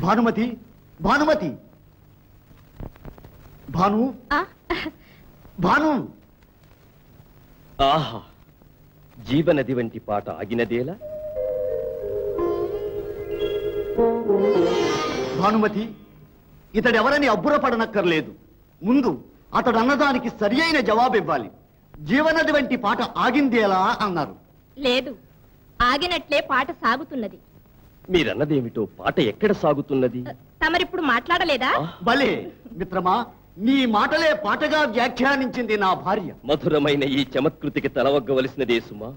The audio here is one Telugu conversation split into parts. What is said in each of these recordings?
భానుమతి, భానుమతి, భాను, భాను. ఆహా, జీవనది వంటి పాట ఆగినదేలా? భానుమతి, ఇతడెవరని అబ్బురపడనక్కర్లేదు. ముందు అతడు అన్నదానికి సరి అయిన జవాబు ఇవ్వాలి. జీవనది వంటి పాట ఆగిందేలా అన్నారు. లేదు, ఆగినట్లే పాట సాగుతున్నది. మీరన్నదేమిటో? పాట ఎక్కడ సాగుతున్నది? తమరిప్పుడు మాట్లాడలేదా? భలే మిత్రమా, నీ మాటలే పాటగా వ్యాఖ్యానించింది నా భార్య. మధురమైన ఈ చమత్కృతికి తలవగ్గవలసినదే సుమా.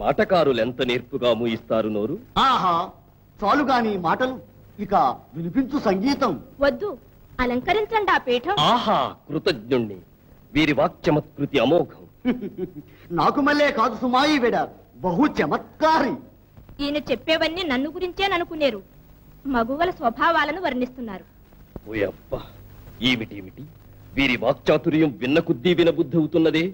మాటకారులెంత నేర్పుగా మూయిస్తారు నోరు. ఆహా, చాలుగా నీ మాటలు, ఇక వినిపించు సంగీతం. వద్దు, అలంకరించండి ఆ పీఠం. ఆహా, కృతజ్ఞుణ్ణి. వీరి వాక్చమత్కృతి అమోఘం. నాకు మళ్ళీ కాదు సుమా, ఈ విడ బహు చమత్కారి. ఈయన చెప్పేవన్నీ నన్ను గురించేననుకునేరు. మగువల స్వభావాలను వర్ణిస్తున్నారు. ఓయబ్బా, ఏమిటేమిటి? వీరి వాక్చాతుర్యం విన్న కొద్దీ వినబుద్ధి అవుతున్నదే.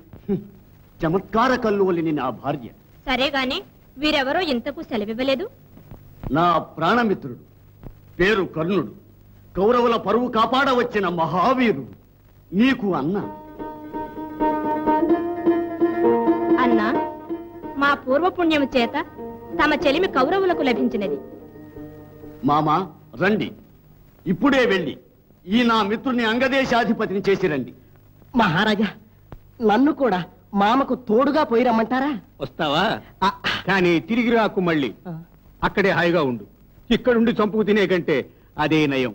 చమత్కార కల్లువలిని నా భార్య. సరేగాని వీరెవరో ఇంతకు సెలవివ్వలేదు. నా ప్రాణమిత్రుడు, పేరు కర్ణుడు, కౌరవుల పరువు కాపాడవచ్చిన మహావీరుడు, నీకు అన్న. అన్నా, మా పూర్వపుణ్యము చేత తమ చెలిమి కౌరవులకు లభించినది. మామా రండి, ఇప్పుడే వెళ్ళి ఈ నా మిత్రుని అంగదేశాధిపతిని చేసి రండి. మహారాజా, నన్ను కూడా మామకు తోడుగా పోయి రమ్మంటారా? వస్తావా? కానీ తిరిగి రాకు మళ్ళీ. అక్కడే హాయిగా ఉండు. ఇక్కడుండి చంపుకు తినే కంటే అదే నయం.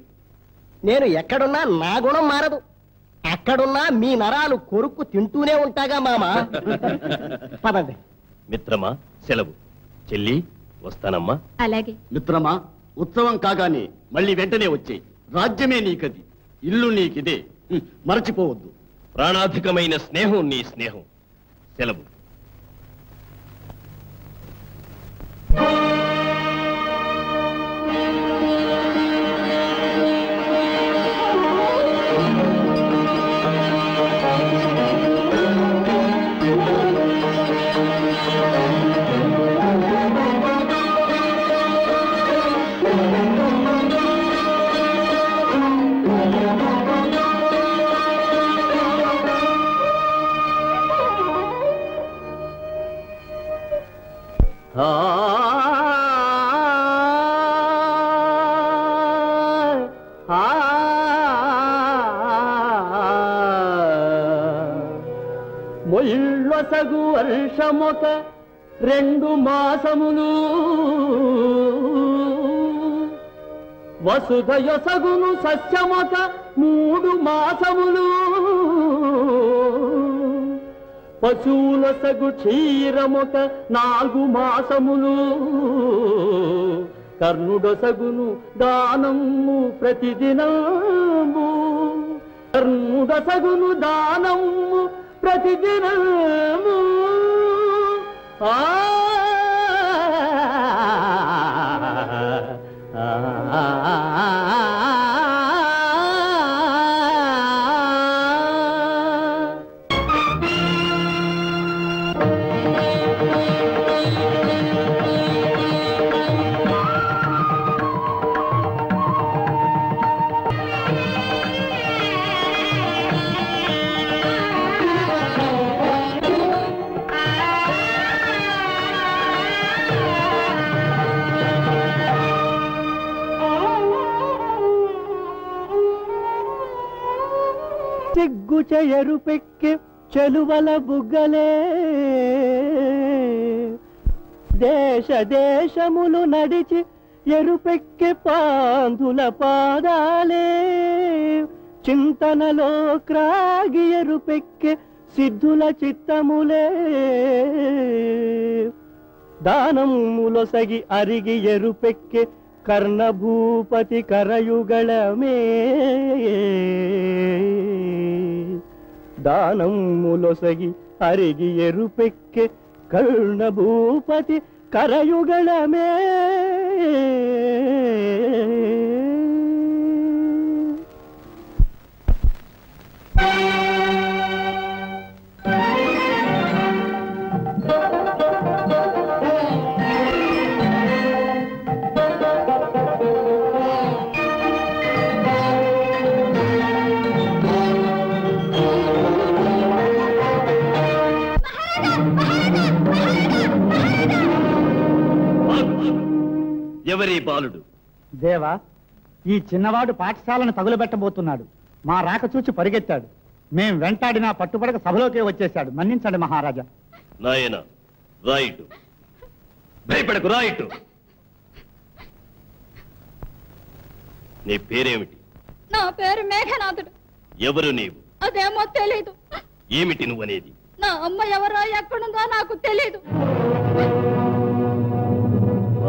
నేను ఎక్కడున్నా నా గుణం మారదు. అక్కడున్నా మీ నరాలు కొరుక్కు తింటూనే ఉంటాగా మామా. పదండి. మిత్రమా, సెలవు. చెల్లి, వస్తానమ్మా. అలాగే మిత్రమా, ఉత్సవం కాగానే మళ్ళీ వెంటనే వచ్చేయి. రాజ్యమే నీకది, ఇల్లు నీకిదే, మరచిపోవద్దు. ప్రాణాధికమైన స్నేహం నీ స్నేహం. సెలవు. మొయిళ్ళొసగు వర్షమొక 2 మాసములు, వసుధయొసగును సస్యమొక 3 మాసములు, పశువులొసగు క్షీరమొక 4 మాసములు, కర్ణుడొసగును దానము ప్రతిదినము, కర్ణుడొసగును దానము ప్రతిదినము. సిగ్గుచ ఎరుపెక్కి చెలువల బుగ్గలే, దేశ దేశములు నడిచి ఎరుపెక్కి పాంధుల పాదాలే, చింతనలో క్రాగి ఎరుపెక్కి సిద్ధుల చిత్తములే, దానములొసగి అరిగి ఎరుపెక్కి కర్ణభూపతి కరయుగళమే, దానములొసగి అరిగి ఎరుపెక్కి కర్ణభూపతి కరయుగళమే. ఎవరి బాలుడు? దేవా, ఈ చిన్నవాడు పాఠశాలను తగులబెట్టబోతున్నాడు. మా రాక చూచి పరిగెత్తాడు. మేం వెంటాడినా పట్టుపడక సభలోకే వచ్చేశాడు. మన్నించండి మహారాజా. నాయన రైట్, భయపడకు, రైట్. నీ పేరేమిటి? నా పేరు మేఘనాథుడు. ఎవరు నీవు? అదేమో తెలీదు. ఏమిటి నువ్వనేది? నా అమ్మ ఎవరో ఎక్కడుందో నాకు తెలీదు.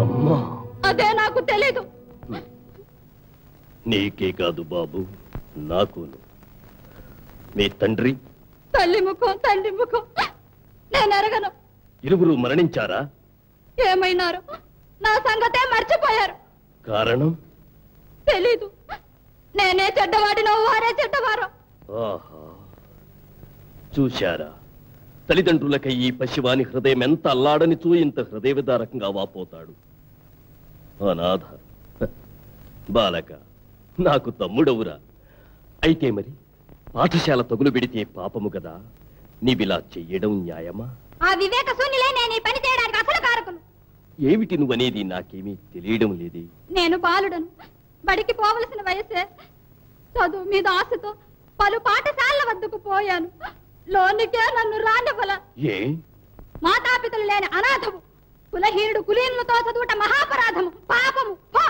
అమ్మా, అదే నాకు తెలీదు. నీకే కాదు బాబు, నాకును. మీ తండ్రి? తల్లి ముఖం తండ్రి ముఖం నేను ఎరగను. ఇరువురు మరణించారా? ఏమైనారు? నా సంగతే మర్చిపోయారు. కారణం? తెలీదు. నేనే చెడ్డవాడినో వారే చెడ్డవారో. ఆహా, చూశారా? తల్లిదండ్రులకై ఈ పశువాని హృదయం ఎంత అల్లాడనిచూ ఇంత హృదయ విదారకంగా వాపోతాడు. అనాథ బాలక, నాకు తమ్ముడవురా. అయితే మరి పాఠశాల తగులు పెడితే పాపము కదా. నీవిలా చెయ్యడం న్యాయమా? ఆ వివేక శూన్యులే నేను ఈ పని చేయడానికి అసలు కారకును. ఏమిటి నువ్వనేది నాకేమీ తెలియడం లేదే. నేను బాలుడను. బడికి పోవలసిన వయసే. చదువు మీద ఆశతో పలు పాఠశాలల వద్దకు పోయాను. లోనికే నన్ను రానివ్వల. ఏ? మాతాపితలు లేని అనాథము, కులహీనుడు కులీనులతో చదువుట మహాపరాధము, పాపము పో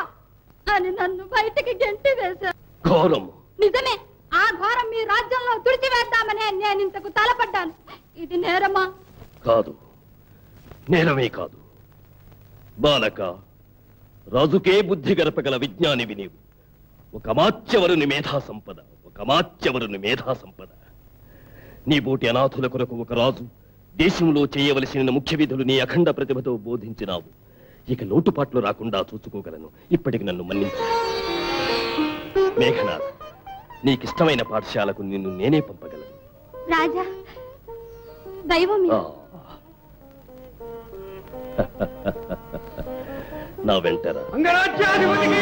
అని నన్ను బయటికి గెంటి వేశారు. ఘోరము. నిజమే. ఆ ఘోరం మీ రాజ్యంలో తుడిచివేద్దామనే నేను ఇంతకు తలపడ్డాను. ఇది నేరమా? కాదు, నేరమే కాదు. బాలక, రాజుకే బుద్ధి గరపగల విజ్ఞానివి నీవు. ఒక అమాత్యవరుని మేధా సంపద, ఒక అమాత్యవరుని మేధా సంపద. నీ బోటి అనాథుల కొరకు ఒక రాజు దేశంలో చేయవలసిన ముఖ్య విధులు నీ అఖండ ప్రతిభతో బోధించినావు. ఇక లోటుపాట్లు రాకుండా చూసుకోగలను. ఇప్పటికి నన్ను మన్నించు. మేఘనాథ్, నీకిష్టమైన పాఠశాలకు నిన్ను నేనే పంపగలను. రాజా, దైవం నా వెంటరా. అంగరాజ్యాధిపతికి